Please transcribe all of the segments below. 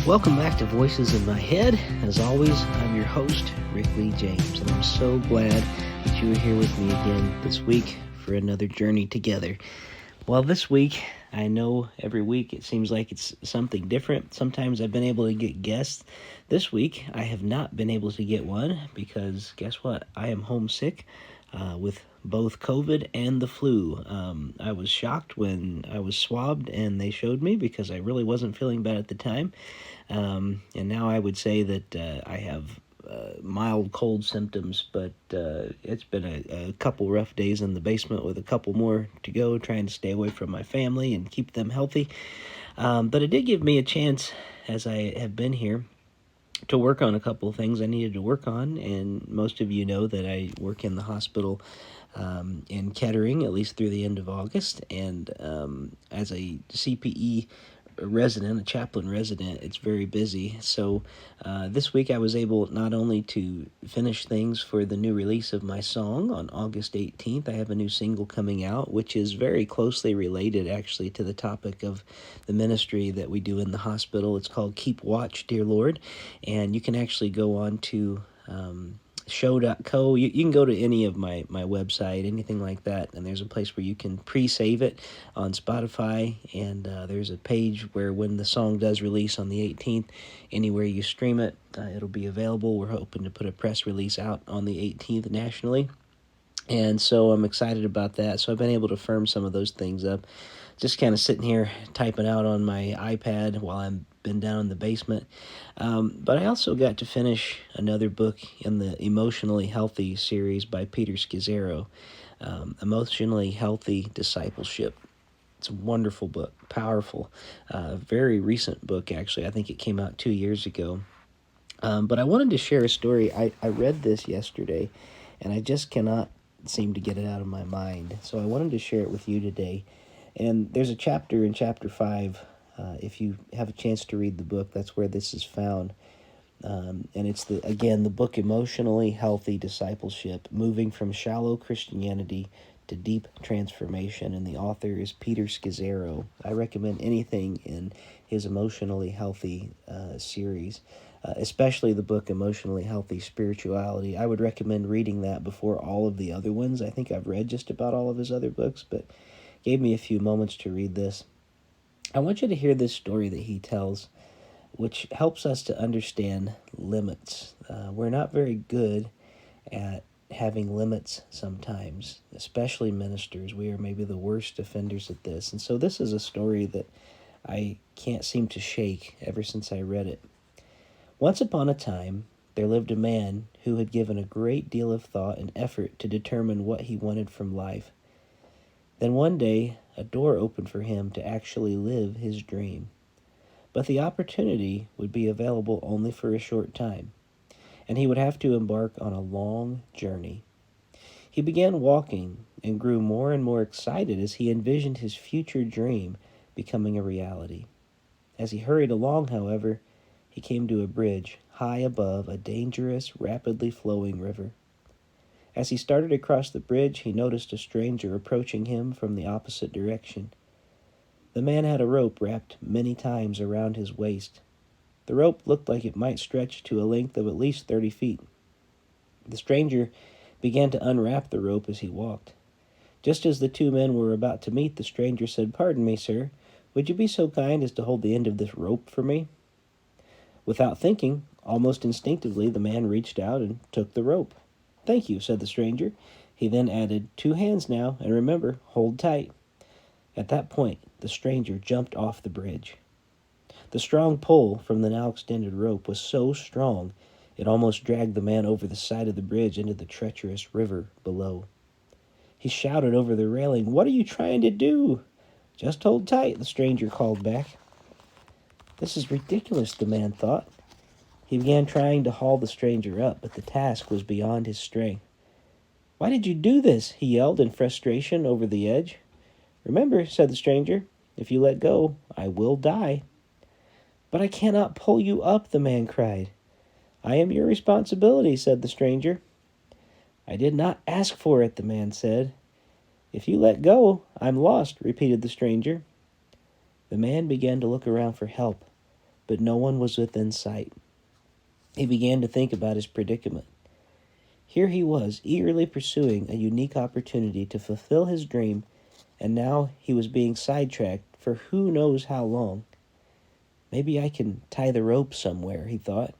Welcome back to Voices in My Head. As always, I'm your host, Rick Lee James, and I'm so glad that you are here with me again this week for another journey together. Well, this week, I know every week it seems like it's something different. Sometimes I've been able to get guests. This week, I have not been able to get one because guess what? I am homesick with both COVID and the flu. I was shocked when I was swabbed and they showed me because I really wasn't feeling bad at the time. And now I would say that I have mild cold symptoms, but it's been a couple rough days in the basement with a couple more to go, trying to stay away from my family and keep them healthy. But it did give me a chance, as I have been here, to work on a couple of things I needed to work on. And most of you know that I work in the hospital in Kettering, at least through the end of August. And as a CPE resident, a chaplain resident, it's very busy. So this week I was able not only to finish things for the new release of my song on August 18th. I have a new single coming out, which is very closely related actually to the topic of the ministry that we do in the hospital. It's called Keep Watch, Dear Lord. And you can actually go on to show.co. You can go to any of my website, anything like that, and there's a place where you can pre-save it on Spotify, and there's a page where when the song does release on the 18th, anywhere you stream it, it'll be available. We're hoping to put a press release out on the 18th nationally, and so I'm excited about that. So I've been able to firm some of those things up, just kind of sitting here typing out on my iPad while I'm been down in the basement. But I also got to finish another book in the Emotionally Healthy series by Peter Scazzero, Emotionally Healthy Discipleship. It's a wonderful book, powerful, very recent book, actually. I think it came out 2 years ago. But I wanted to share a story. I read this yesterday, and I just cannot seem to get it out of my mind. So I wanted to share it with you today. And there's a chapter in chapter 5. If you have a chance to read the book, that's where this is found. And it's, the book Emotionally Healthy Discipleship, Moving from Shallow Christianity to Deep Transformation. And the author is Peter Scazzero. I recommend anything in his Emotionally Healthy series, especially the book Emotionally Healthy Spirituality. I would recommend reading that before all of the other ones. I think I've read just about all of his other books, but gave me a few moments to read this. I want you to hear this story that he tells, which helps us to understand limits. We're not very good at having limits sometimes, especially ministers. We are maybe the worst offenders at this. And so this is a story that I can't seem to shake ever since I read it. Once upon a time, there lived a man who had given a great deal of thought and effort to determine what he wanted from life. Then one day, a door opened for him to actually live his dream. But the opportunity would be available only for a short time, and he would have to embark on a long journey. He began walking and grew more and more excited as he envisioned his future dream becoming a reality. As he hurried along, however, he came to a bridge high above a dangerous, rapidly flowing river. As he started across the bridge, he noticed a stranger approaching him from the opposite direction. The man had a rope wrapped many times around his waist. The rope looked like it might stretch to a length of at least 30 feet. The stranger began to unwrap the rope as he walked. Just as the two men were about to meet, the stranger said, "Pardon me, sir. Would you be so kind as to hold the end of this rope for me?" Without thinking, almost instinctively, the man reached out and took the rope. "Thank you," said the stranger. He then added, "2 hands now, and remember, hold tight." At that point, the stranger jumped off the bridge. The strong pull from the now extended rope was so strong, it almost dragged the man over the side of the bridge into the treacherous river below. He shouted over the railing, "What are you trying to do?" "Just hold tight," the stranger called back. This is ridiculous, the man thought. He began trying to haul the stranger up, but the task was beyond his strength. "Why did you do this?" he yelled in frustration over the edge. "Remember," said the stranger, "if you let go, I will die." "But I cannot pull you up," the man cried. "I am your responsibility," said the stranger. "I did not ask for it," the man said. "If you let go, I'm lost," repeated the stranger. The man began to look around for help, but no one was within sight. He began to think about his predicament. Here he was, eagerly pursuing a unique opportunity to fulfill his dream, and now he was being sidetracked for who knows how long. Maybe I can tie the rope somewhere, he thought.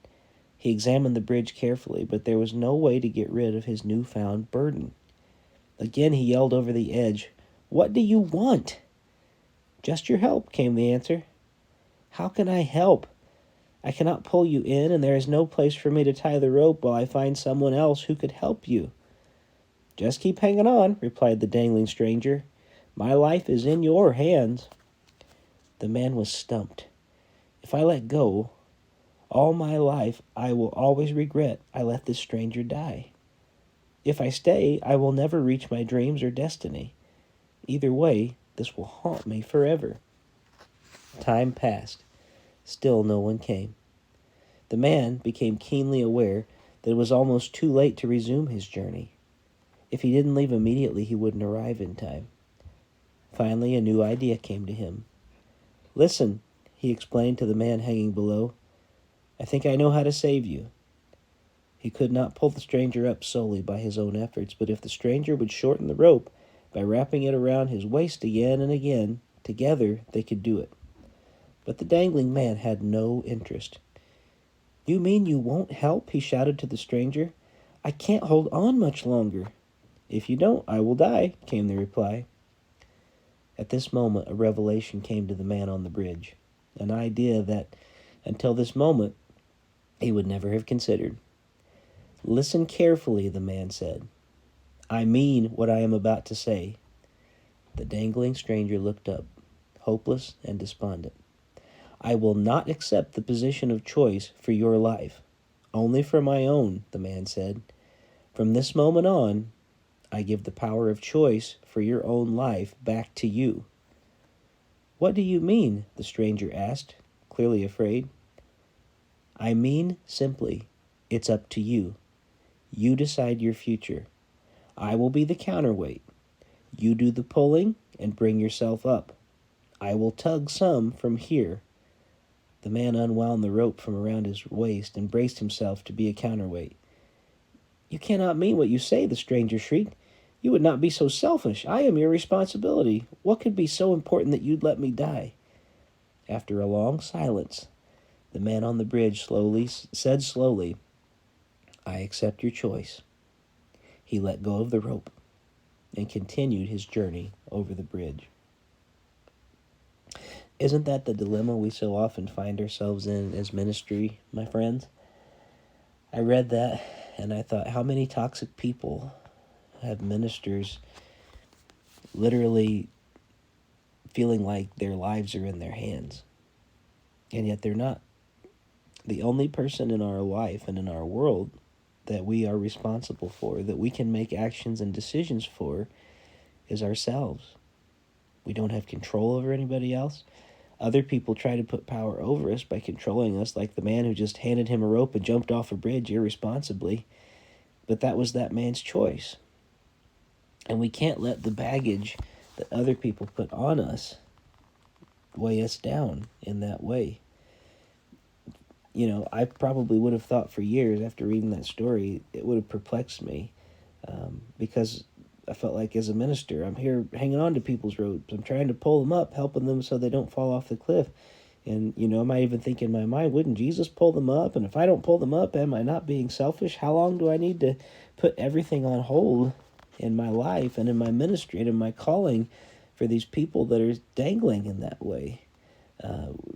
He examined the bridge carefully, but there was no way to get rid of his newfound burden. Again he yelled over the edge, "What do you want?" "Just your help," came the answer. "How can I help? I cannot pull you in, and there is no place for me to tie the rope while I find someone else who could help you." "Just keep hanging on," replied the dangling stranger. "My life is in your hands." The man was stumped. If I let go, all my life I will always regret I let this stranger die. If I stay, I will never reach my dreams or destiny. Either way, this will haunt me forever. Time passed. Still no one came. The man became keenly aware that it was almost too late to resume his journey. If he didn't leave immediately, he wouldn't arrive in time. Finally, a new idea came to him. "Listen," he explained to the man hanging below. "I think I know how to save you." He could not pull the stranger up solely by his own efforts, but if the stranger would shorten the rope by wrapping it around his waist again and again, together they could do it. But the dangling man had no interest. "You mean you won't help?" he shouted to the stranger. "I can't hold on much longer." "If you don't, I will die," came the reply. At this moment, a revelation came to the man on the bridge, an idea that, until this moment, he would never have considered. "Listen carefully," the man said. "I mean what I am about to say." The dangling stranger looked up, hopeless and despondent. "I will not accept the position of choice for your life. Only for my own," the man said. "From this moment on, I give the power of choice for your own life back to you." "What do you mean?" the stranger asked, clearly afraid. "I mean simply, it's up to you. You decide your future. I will be the counterweight. You do the pulling and bring yourself up. I will tug some from here." The man unwound the rope from around his waist and braced himself to be a counterweight. "You cannot mean what you say," the stranger shrieked. "You would not be so selfish. I am your responsibility. What could be so important that you'd let me die?" After a long silence, the man on the bridge said slowly, "I accept your choice." He let go of the rope and continued his journey over the bridge. Isn't that the dilemma we so often find ourselves in as ministry, my friends? I read that and I thought, how many toxic people have ministers literally feeling like their lives are in their hands, and yet they're not. The only person in our life and in our world that we are responsible for, that we can make actions and decisions for, is ourselves. We don't have control over anybody else. Other people try to put power over us by controlling us, like the man who just handed him a rope and jumped off a bridge irresponsibly. But that was that man's choice. And we can't let the baggage that other people put on us weigh us down in that way. You know, I probably would have thought for years after reading that story, it would have perplexed me, because I felt like as a minister, I'm here hanging on to people's ropes. I'm trying to pull them up, helping them so they don't fall off the cliff. And, you know, I might even think in my mind, wouldn't Jesus pull them up? And if I don't pull them up, am I not being selfish? How long do I need to put everything on hold in my life and in my ministry and in my calling for these people that are dangling in that way?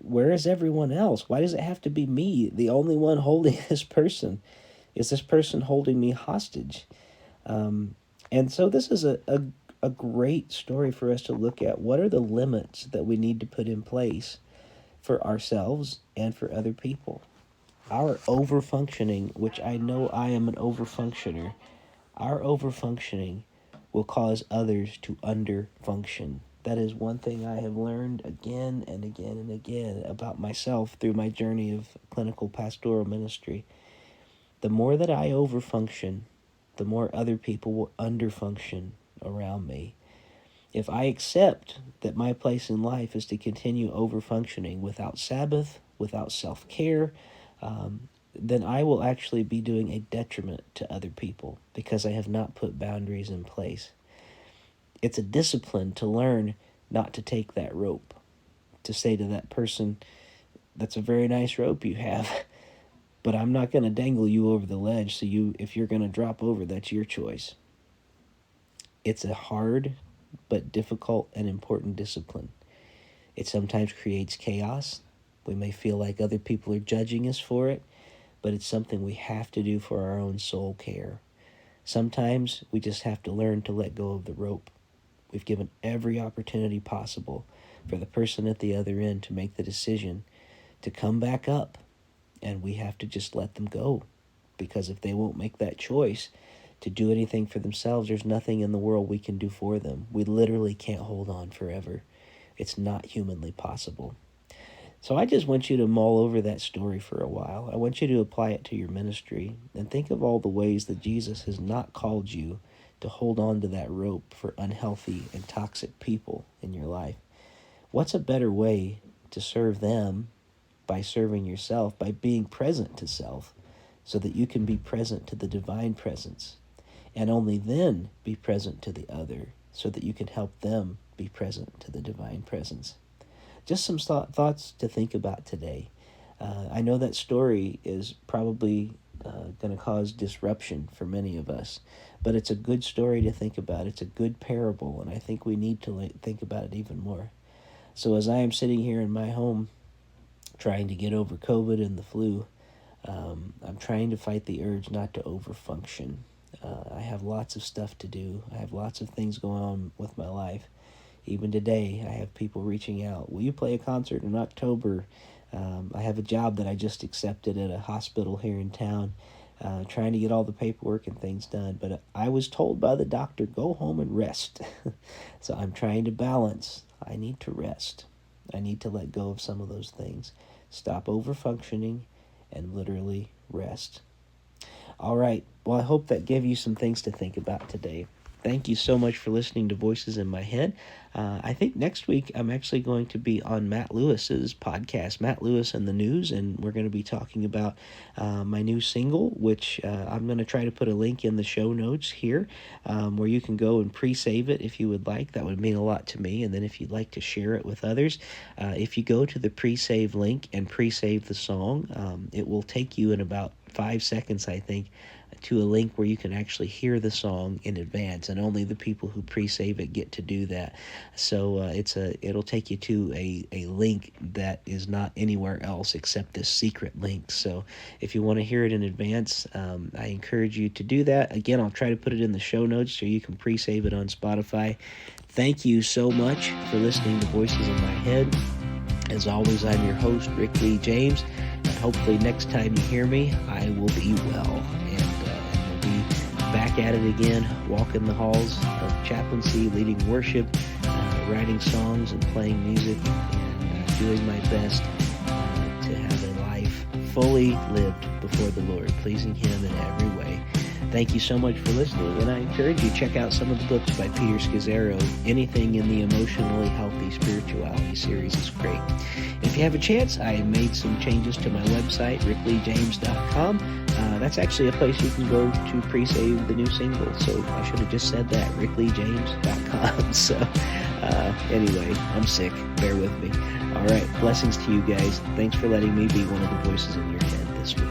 Where is everyone else? Why does it have to be me, the only one holding this person? Is this person holding me hostage? And so this is a great story for us to look at. What are the limits that we need to put in place for ourselves and for other people? Our overfunctioning, which I know I am an overfunctioner, our overfunctioning will cause others to underfunction. That is one thing I have learned again and again and again about myself through my journey of clinical pastoral ministry. The more that I overfunction, the more other people will underfunction around me. If I accept that my place in life is to continue over-functioning without Sabbath, without self-care, then I will actually be doing a detriment to other people because I have not put boundaries in place. It's a discipline to learn not to take that rope, to say to that person, that's a very nice rope you have, but I'm not going to dangle you over the ledge, so if you're going to drop over, that's your choice. It's a hard but difficult and important discipline. It sometimes creates chaos. We may feel like other people are judging us for it, but it's something we have to do for our own soul care. Sometimes we just have to learn to let go of the rope. We've given every opportunity possible for the person at the other end to make the decision to come back up, and we have to just let them go, because if they won't make that choice to do anything for themselves, there's nothing in the world we can do for them. We literally can't hold on forever. It's not humanly possible. So I just want you to mull over that story for a while. I want you to apply it to your ministry and think of all the ways that Jesus has not called you to hold on to that rope for unhealthy and toxic people in your life. What's a better way to serve them by serving yourself, by being present to self, so that you can be present to the divine presence, and only then be present to the other, so that you can help them be present to the divine presence. Just some thoughts to think about today. I know that story is probably going to cause disruption for many of us, but it's a good story to think about. It's a good parable, and I think we need to think about it even more. So as I am sitting here in my home trying to get over COVID and the flu, I'm trying to fight the urge not to overfunction. I have lots of stuff to do. I have lots of things going on with my life. Even today, I have people reaching out. Will you play a concert in October? I have a job that I just accepted at a hospital here in town, trying to get all the paperwork and things done. But I was told by the doctor, go home and rest. So I'm trying to balance. I need to rest. I need to let go of some of those things. Stop overfunctioning and literally rest. All right. Well, I hope that gave you some things to think about today. Thank you so much for listening to Voices in My Head. I think next week I'm actually going to be on Matt Lewis's podcast, Matt Lewis and the News, and we're going to be talking about my new single, which I'm going to try to put a link in the show notes here where you can go and pre-save it if you would like. That would mean a lot to me. And then if you'd like to share it with others, if you go to the pre-save link and pre-save the song, it will take you in about 5 seconds, I think, to a link where you can actually hear the song in advance, and only the people who pre-save it get to do that. So it'll take you to a link that is not anywhere else except this secret link. So if you want to hear it in advance, I encourage you to do that. Again, I'll try to put it in the show notes so you can pre-save it on Spotify. Thank you so much for listening to Voices in My Head. As always, I'm your host, Rick Lee James. And hopefully next time you hear me, I will be well. And we'll be back at it again, walking the halls of chaplaincy, leading worship, writing songs and playing music, and doing my best to have a life fully lived before the Lord, pleasing Him in every way. Thank you so much for listening, and I encourage you to check out some of the books by Peter Scazzero. Anything in the Emotionally Healthy Spirituality series is great. If you have a chance, I made some changes to my website, rickleejames.com. That's actually a place you can go to pre-save the new single, so I should have just said that, rickleejames.com. So anyway, I'm sick. Bear with me. All right, blessings to you guys. Thanks for letting me be one of the voices in your head this week.